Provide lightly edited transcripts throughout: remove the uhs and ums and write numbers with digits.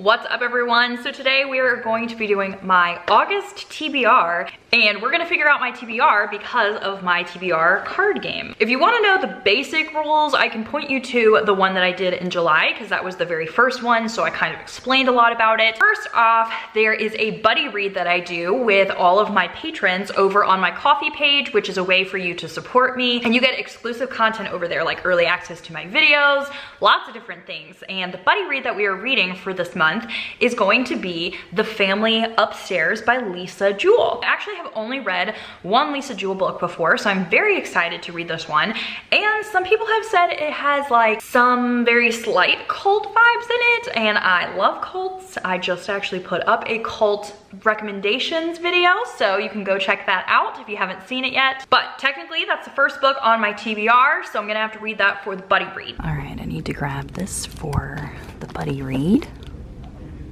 What's up everyone? So today we are going to be doing my August TBR, and we're gonna figure out my TBR because of my TBR card game. If you wanna know the basic rules, I can point you to the one that I did in July because that was the very first one, so I kind of explained a lot about it. First off, there is a buddy read that I do with all of my patrons over on my Ko-fi page, which is a way for you to support me, and you get exclusive content over there like early access to my videos, lots of different things. And the buddy read that we are reading for this month is going to be The Family Upstairs by Lisa Jewell. I actually have only read one Lisa Jewell book before, so I'm very excited to read this one. And some people have said it has like some very slight cult vibes in it, and I love cults. I just actually put up a cult recommendations video, so you can go check that out if you haven't seen it yet. But technically that's the first book on my TBR, so I'm gonna have to read that for the buddy read. All right, I need to grab this for the buddy read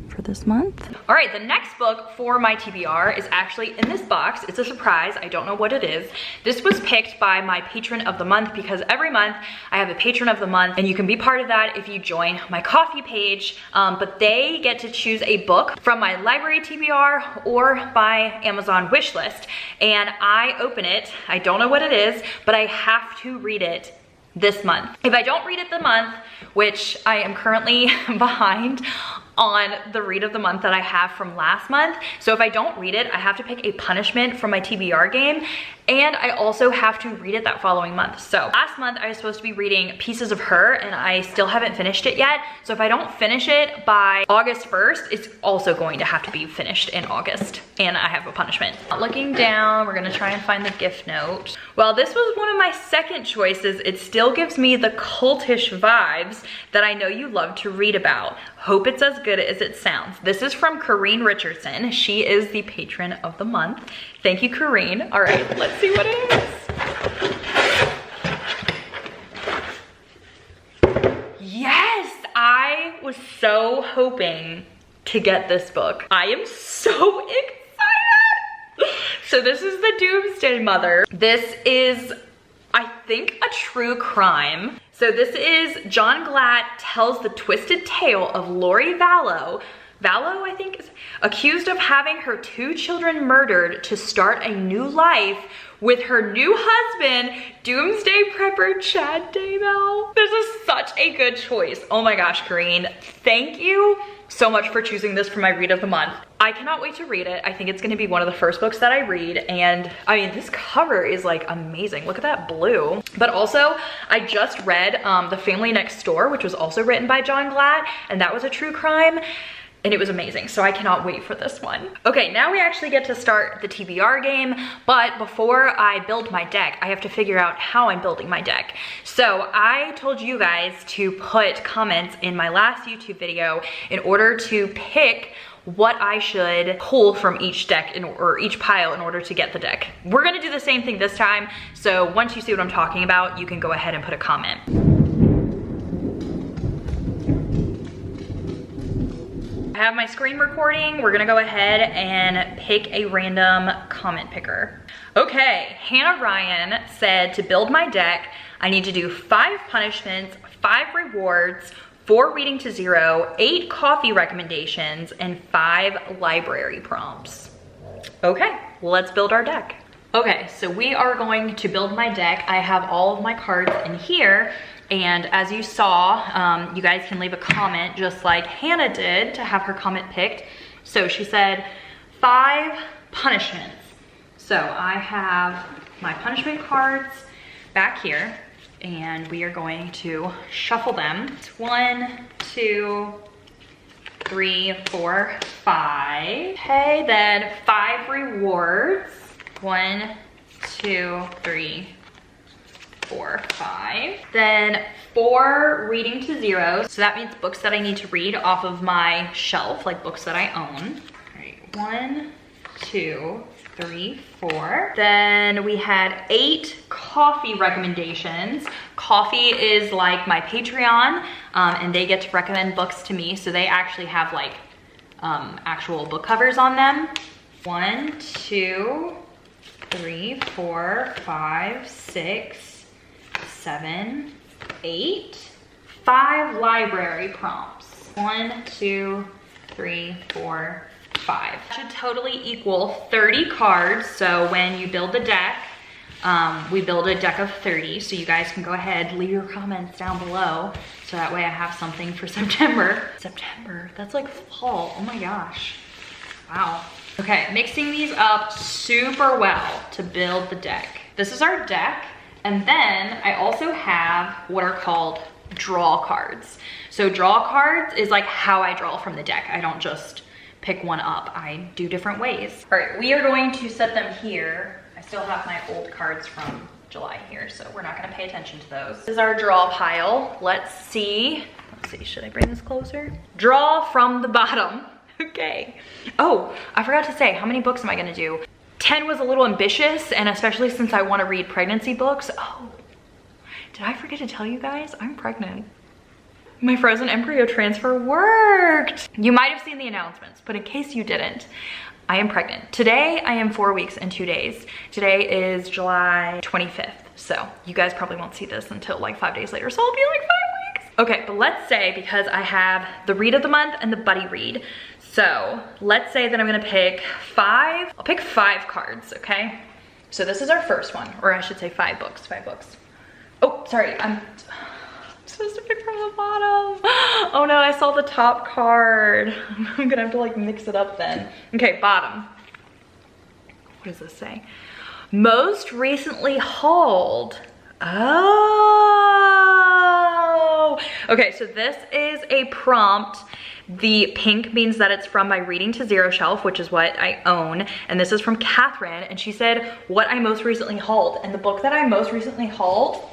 for this month. All right, the next book for my TBR is actually in this box. It's a surprise, I don't know what it is. This was picked by my patron of the month because every month I have a patron of the month, and you can be part of that if you join my Ko-fi page, but they get to choose a book from my library TBR or my Amazon wish list, and I open it. I don't know what it is, but I have to read it this month. If I don't read it the month, which I am currently behind on the read of the month that I have from last month. So if I don't read it, I have to pick a punishment from my TBR game, and I also have to read it that following month. So last month I was supposed to be reading Pieces of Her, and I still haven't finished it yet. So if I don't finish it by August 1st, it's also going to have to be finished in August, and I have a punishment. Looking down, we're gonna try and find the gift note. Well, this was one of my second choices. It still gives me the cultish vibes that I know you love to read about. Hope it's as good as it sounds. This is from Corrine Richardson. She is the patron of the month. Thank you, Corrine. All right, let's see what it is. Yes, I was so hoping to get this book. I am so excited. So this is The Doomsday Mother. This is, I think, a true crime. So this is John Glatt tells the twisted tale of Lori Vallow, I think is accused of having her 2 children murdered to start a new life with her new husband, Doomsday Prepper Chad Daybell. This is such a good choice. Oh my gosh, Corrine, thank you so much for choosing this for my read of the month. I cannot wait to read it. I think it's gonna be one of the first books that I read, and I mean, this cover is like amazing. Look at that blue. But also, I just read The Family Next Door, which was also written by John Glatt, and that was a true crime, and it was amazing, so I cannot wait for this one. Okay, now we actually get to start the TBR game, but before I build my deck, I have to figure out how I'm building my deck. So I told you guys to put comments in my last YouTube video in order to pick what I should pull from each deck or each pile in order to get the deck. We're gonna do the same thing this time, so once you see what I'm talking about, you can go ahead and put a comment. I have my screen recording. We're gonna go ahead and pick a random comment picker. Okay, Hannah Ryan said to build my deck, I need to do 5 punishments, 5 rewards, 4 reading to 0, 8 coffee recommendations, and 5 library prompts. Okay, let's build our deck. Okay, so we are going to build my deck. I have all of my cards in here, and as you saw, you guys can leave a comment just like Hannah did to have her comment picked. So she said 5 punishments. So I have my punishment cards back here, and we are going to shuffle them. 1, 2, 3, 4, 5. Okay, then 5 rewards. 1, 2, 3, 4, 5. Then 4 reading to 0. So that means books that I need to read off of my shelf, like books that I own. All right, 1, 2, 3, 4. Then we had 8 coffee recommendations. Coffee is like my Patreon, and they get to recommend books to me. So they actually have like actual book covers on them. 1, 2, 3, 4, 5, 6, 7, 8. 5 library prompts. 1, 2, 3, 4, 5. That should totally equal 30 cards. So when you build the deck, we build a deck of 30. So you guys can go ahead, leave your comments down below. So that way I have something for September. September, that's like fall, oh my gosh. Wow. Okay, mixing these up super well to build the deck. This is our deck. And then I also have what are called draw cards. So draw cards is like how I draw from the deck. I don't just pick one up. I do different ways. All right, we are going to set them here. I still have my old cards from July here, so we're not gonna pay attention to those. This is our draw pile. Let's see, should I bring this closer? Draw from the bottom, okay. Oh, I forgot to say, how many books am I gonna do? 10 was a little ambitious, and especially since I wanna read pregnancy books. Oh, did I forget to tell you guys? I'm pregnant. My frozen embryo transfer worked. You might have seen the announcements, but in case you didn't, I am pregnant. Today, I am 4 weeks and 2 days. Today is July 25th. So you guys probably won't see this until like 5 days later. So I'll be like 5 weeks. Okay, but let's say, because I have the read of the month and the buddy read. So let's say that I'm gonna pick 5, I'll pick 5 cards, okay? So this is our first one, or I should say 5 books, 5 books. Oh, sorry, I'm supposed to pick from the bottom. Oh no, I saw the top card. I'm gonna have to like mix it up then. Okay, bottom. What does this say? Most recently hauled. Oh. Okay, so this is a prompt. The pink means that it's from my Reading to Zero shelf, which is what I own. And this is from Catherine, and she said, what I most recently hauled. And the book that I most recently hauled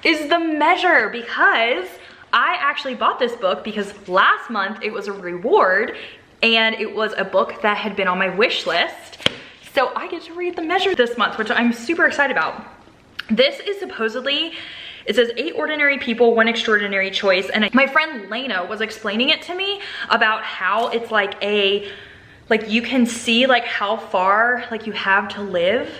is The Measure, because I actually bought this book because last month it was a reward and it was a book that had been on my wish list. So I get to read The Measure this month, which I'm super excited about. This is supposedly, it says 8 ordinary people, 1 extraordinary choice. And my friend Lena was explaining it to me about how it's like you can see like how far like you have to live,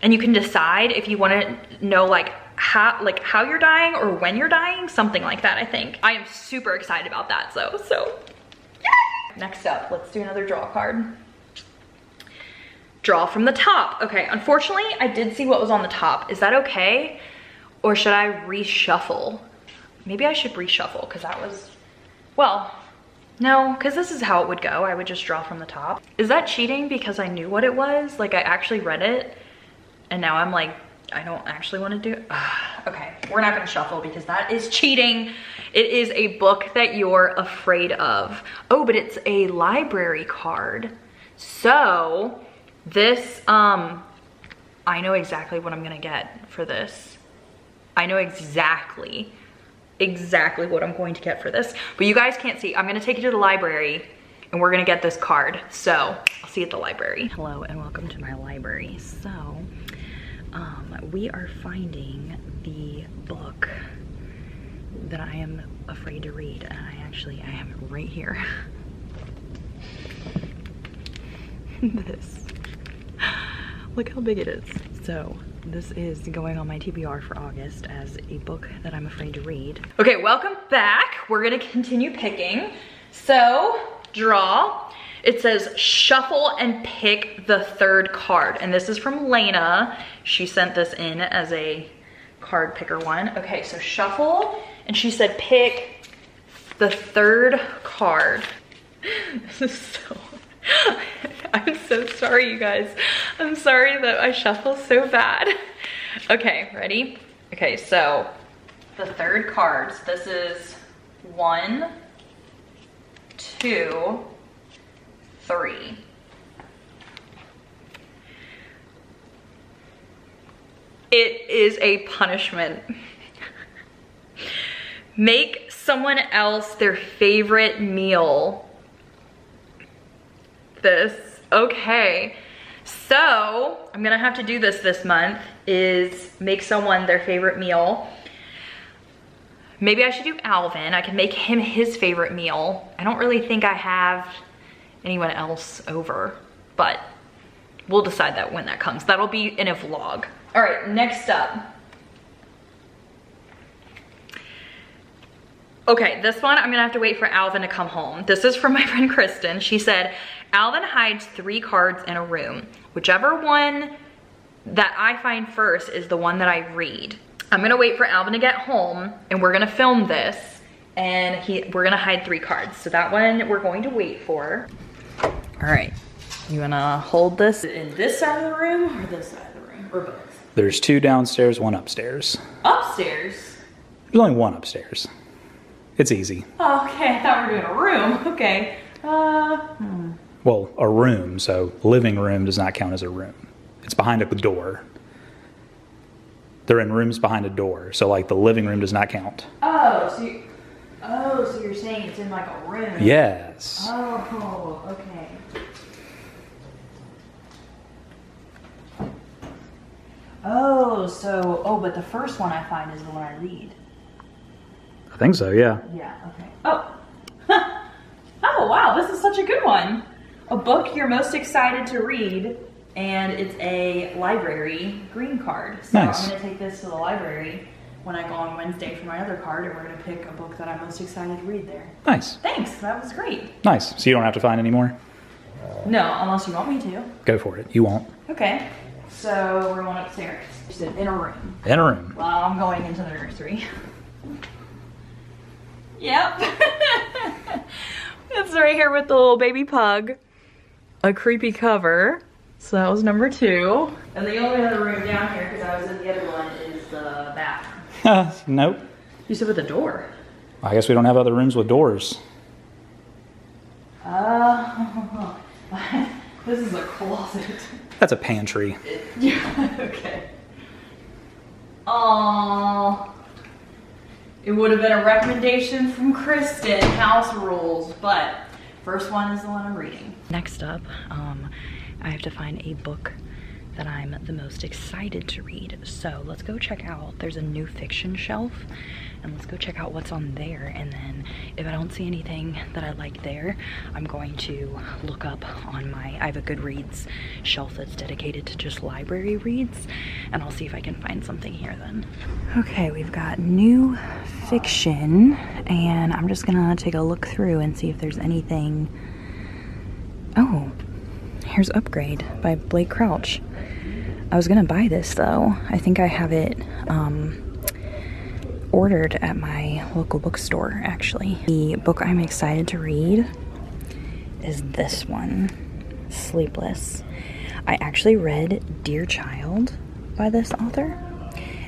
and you can decide if you want to know like how you're dying or when you're dying, something like that, I think. I am super excited about that, so yay! Next up, let's do another draw card. Draw from the top. Okay, unfortunately, I did see what was on the top. Is that okay? Or should I reshuffle? Maybe I should reshuffle, because that was, well, no, because this is how it would go. I would just draw from the top. Is that cheating because I knew what it was? Like I actually read it, and now I'm like, I don't actually want to do it. Okay, we're not gonna shuffle because that is cheating. It is a book that you're afraid of. Oh, but it's a library card. So this, I know exactly what I'm gonna get for this. I know exactly what I'm going to get for this, but you guys can't see. I'm gonna take you to the library and we're gonna get this card. So I'll see you at the library. Hello and welcome to my library. So, we are finding the book that I am afraid to read, and I have it right here. This, look how big it is. So this is going on my TBR for August as a book that I'm afraid to read. Okay, welcome back. We're gonna continue picking. So draw. It says shuffle and pick the 3rd card. And this is from Lena. She sent this in as a card picker one. Okay, so shuffle. And she said pick the 3rd card. This is so, I'm so sorry, you guys. I'm sorry that I shuffle so bad. Okay, ready? Okay, so the 3rd cards. This is 1, 2, 3. It is a punishment. Make someone else their favorite meal. This, okay. So I'm gonna have to do this month, is make someone their favorite meal. Maybe I should do Alvin. I can make him his favorite meal. I don't really think I have anyone else over, but we'll decide that when that comes. That'll be in a vlog. All right, next up. Okay, this one, I'm gonna have to wait for Alvin to come home. This is from my friend Kristen. She said, Alvin hides 3 cards in a room. Whichever one that I find first is the one that I read. I'm gonna wait for Alvin to get home and we're gonna film this and we're gonna hide 3 cards. So that one we're going to wait for. All right, you wanna hold this in this side of the room or this side of the room, or both? There's 2 downstairs, 1 upstairs. Upstairs? There's only 1 upstairs. It's easy. Oh, okay, I thought we were doing a room. Okay. Well, a room, so living room does not count as a room. It's behind a door. They're in rooms behind a door, so like the living room does not count. Oh, so you're saying it's in like a room? Yes. Oh, okay. Oh, but the first one I find is the one I read. I think so, yeah. Yeah, okay. Oh. Oh, wow, this is such a good one. A book you're most excited to read, and it's a library green card. So nice. I'm gonna take this to the library when I go on Wednesday for my other card, and we're gonna pick a book that I'm most excited to read there. Nice. Thanks, that was great. Nice, so you don't have to find any more? No, unless you want me to. Go for it, you won't. Okay, so we're going upstairs. You said in a room. In a room. Well, I'm going into the nursery. Yep. It's right here with the little baby pug. A creepy cover. So that was number 2. And the only other room down here, because I was in the other one, is the bathroom. Nope. You said with a door. I guess we don't have other rooms with doors. This is a closet. That's a pantry. Yeah, okay. Aww. It would have been a recommendation from Kristen, house rules, but first one is the one I'm reading. Next up, I have to find a book that I'm the most excited to read. So let's go check out, there's a new fiction shelf, and let's go check out what's on there. And then if I don't see anything that I like there, I'm going to look up on I have a Goodreads shelf that's dedicated to just library reads, and I'll see if I can find something here then. Okay, we've got new fiction, and I'm just gonna take a look through and see if there's anything. Oh, here's Upgrade by Blake Crouch. I was gonna buy this though. I think I have it ordered at my local bookstore actually. The book I'm excited to read is this one, Sleepless. I actually read Dear Child by this author,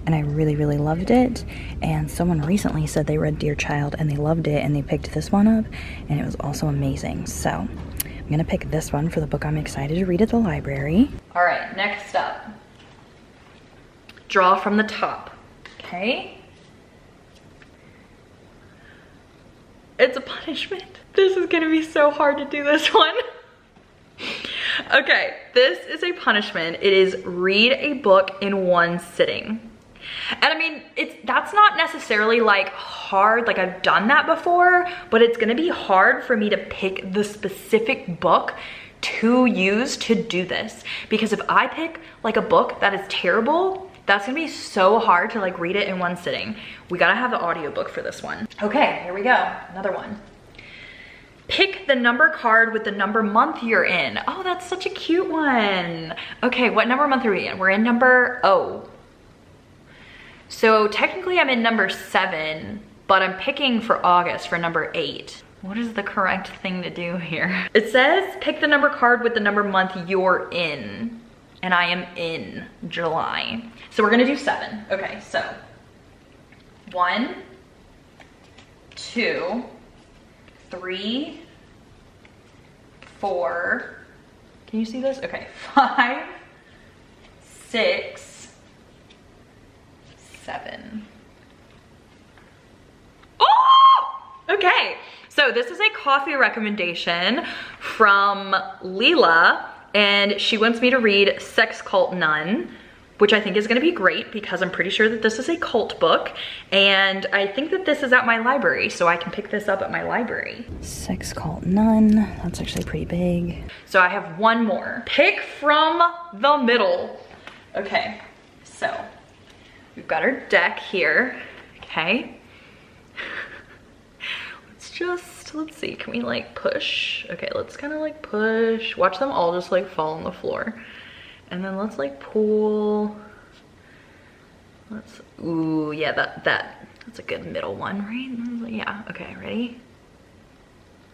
and I really, really loved it. And someone recently said they read Dear Child and they loved it, and they picked this one up, and it was also amazing. So I'm gonna pick this one for the book I'm excited to read at the library. All right, next up. Draw from the top, okay? It's a punishment. This is gonna be so hard to do this one. Okay, this is a punishment. It is read a book in one sitting. And I mean, that's not necessarily like hard, like I've done that before, but it's gonna be hard for me to pick the specific book to use to do this. Because if I pick like a book that is terrible, that's gonna be so hard to like read it in one sitting. We gotta have the audiobook for this one. Okay, here we go, another one. Pick the number card with the number month you're in. Oh, that's such a cute one. Okay, what number month are we in? We're in number, oh. So technically I'm in number 7, but I'm picking for August for number 8. What is the correct thing to do here? It says pick the number card with the number month you're in. And I am in July. So we're gonna do 7. Okay, so 1, 2, 3, 4. Can you see this? Okay, 5, 6, 7. Oh! Okay, so this is a coffee recommendation from Leela, and she wants me to read Sex Cult Nun, which I think is gonna be great because I'm pretty sure that this is a cult book, and I think that this is at my library, so I can pick this up at my library. Sex Cult Nun, that's actually pretty big. So I have one more. Pick from the middle. Okay, so we've got our deck here, okay? just, let's see, can we like push? Okay, let's kind of like push. Watch them all just like fall on the floor. And then let's like pull. Let's, ooh, yeah, that's a good middle one, right? Yeah, okay, ready?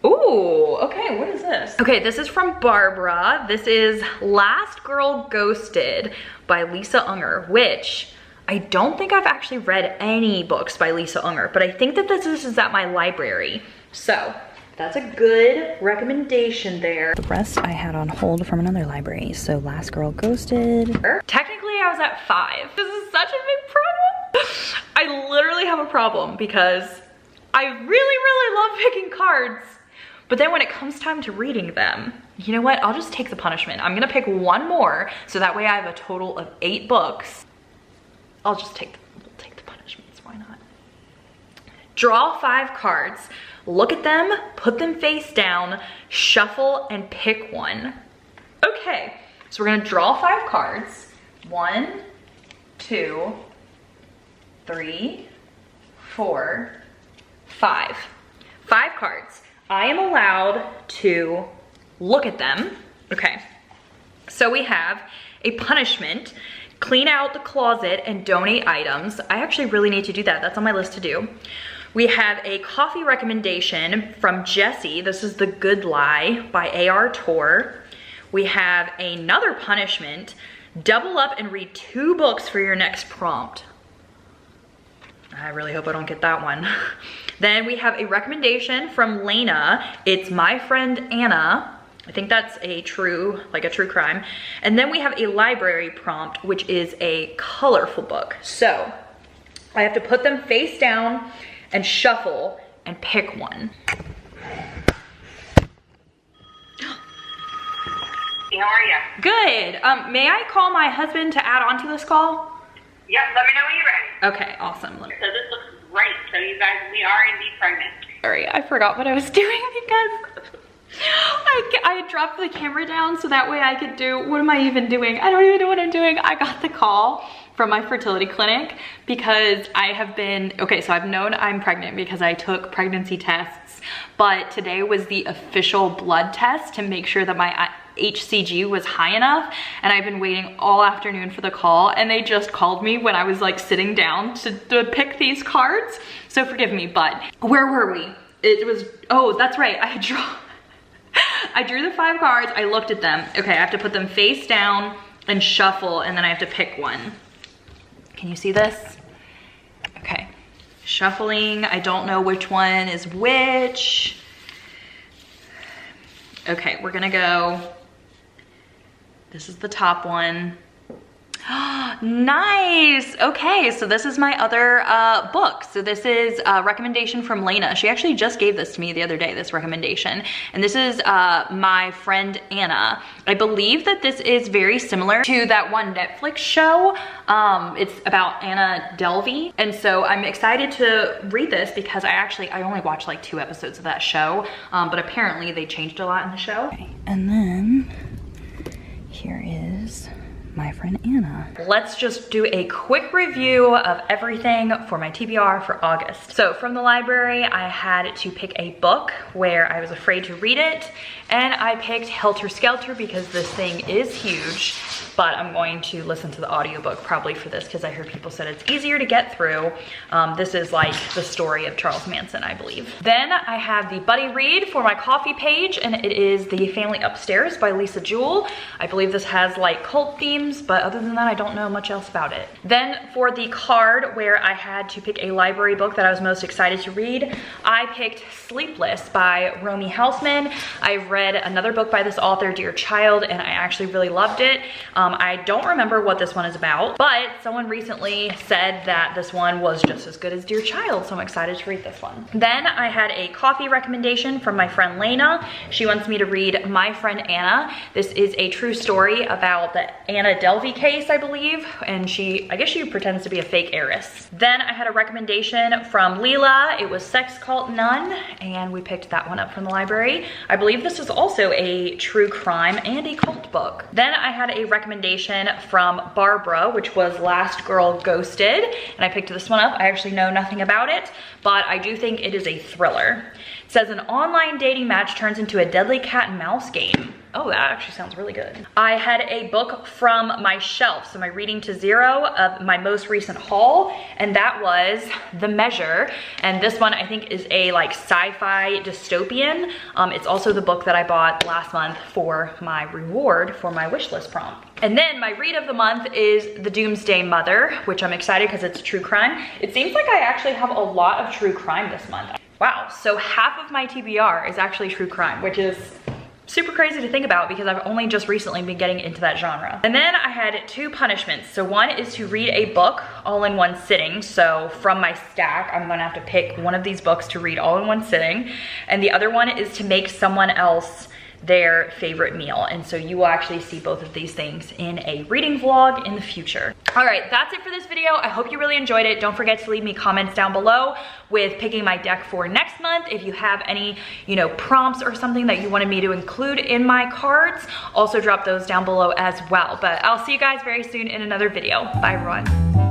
Ooh, okay, what is this? Okay, this is from Barbara. This is Last Girl Ghosted by Lisa Unger, which I don't think I've actually read any books by Lisa Unger, but I think that this is at my library. So that's a good recommendation there. The rest I had on hold from another library. So Last Girl Ghosted. Technically I was at 5. This is such a big problem. I literally have a problem because I really love picking cards. But then when it comes time to reading them, you know what? I'll just take the punishment. I'm gonna pick one more so that way I have a total of 8 books. I'll just take the punishments, why not? Draw 5 cards, look at them, put them face down, shuffle, and pick one. Okay, so we're gonna draw 5 cards. 1, 2, 3, 4, 5. 5 cards. I am allowed to look at them. Okay, so we have a punishment. Clean out the closet and donate items. I actually really need to do that. That's on my list to do. We have a coffee recommendation from Jessie. This is The Good Lie by A.R. Tor. We have another punishment. Double up and read 2 books for your next prompt. I really hope I don't get that one. Then we have a recommendation from Lena. It's My Friend Anna. I think that's a true crime. And then we have a library prompt, which is a colorful book. So I have to put them face down and shuffle and pick one. How are you? Good. May I call my husband to add on to this call? Yep, let me know when you're ready. Okay, awesome. So this looks great. So you guys, we are indeed pregnant. Sorry, I forgot what I was doing because I dropped the camera down so that way I could do, what am I even doing? I don't even know what I'm doing. I got the call from my fertility clinic because I have been, okay, so I've known I'm pregnant because I took pregnancy tests, but today was the official blood test to make sure that my HCG was high enough, and I've been waiting all afternoon for the call, and they just called me when I was like sitting down to pick these cards. So forgive me, but where were we? It was, oh, that's right, I drew the 5 cards, I looked at them. Okay, I have to put them face down and shuffle, and then I have to pick one. Can you see this? Okay, shuffling, I don't know which one is which. Okay, we're gonna go, this is the top one. Nice. Okay, so this is my other book. So this is a recommendation from Lena. She actually just gave this to me the other day, this recommendation. And this is My Friend Anna. I believe that this is very similar to that one Netflix show. It's about Anna Delvey. And so I'm excited to read this because I only watched like 2 episodes of that show. But apparently they changed a lot in the show. Okay. And then here is My Friend Anna. Let's just do a quick review of everything for my TBR for August. So from the library, I had to pick a book where I was afraid to read it, and I picked Helter Skelter because this thing is huge, but I'm going to listen to the audiobook probably for this because I heard people said it's easier to get through. This is like the story of Charles Manson, I believe. Then I have the buddy read for my coffee page, and it is The Family Upstairs by Lisa Jewell. I believe this has like cult themes, but other than that, I don't know much else about it. Then for the card where I had to pick a library book that I was most excited to read, I picked Sleepless by Romy Hausman. I've read another book by this author, Dear Child, and I actually really loved it. I don't remember what this one is about, but someone recently said that this one was just as good as Dear Child, so I'm excited to read this one. Then I had a coffee recommendation from my friend Lena. She wants me to read My Friend Anna. This is a true story about the Anna Delvey case, I believe, and I guess she pretends to be a fake heiress. Then I had a recommendation from Leela. It was Sex Cult Nun, and we picked that one up from the library. I believe this is also a true crime and a cult book. Then I had a recommendation from Barbara, which was Last Girl Ghosted, and I picked this one up. I actually know nothing about it, but I do think it is a thriller. It says an online dating match turns into a deadly cat and mouse game. Oh, that actually sounds really good. I had a book from my shelf, so my reading to zero of my most recent haul, and that was The Measure. And this one I think is a like sci-fi dystopian. It's also the book that I bought last month for my reward for my wish list prompt. And then my read of the month is The Doomsday Mother, which I'm excited because it's true crime. It seems like I actually have a lot of true crime this month. Wow, so half of my TBR is actually true crime, which is super crazy to think about because I've only just recently been getting into that genre. And then I had 2 punishments. So one is to read a book all in one sitting. So from my stack, I'm gonna have to pick one of these books to read all in one sitting. And the other one is to make someone else their favorite meal. And so you will actually see both of these things in a reading vlog in the future. All right, that's it for this video. I hope you really enjoyed it. Don't forget to leave me comments down below with picking my deck for next month. If you have any, prompts or something that you wanted me to include in my cards, also drop those down below as well. But I'll see you guys very soon in another video. Bye everyone.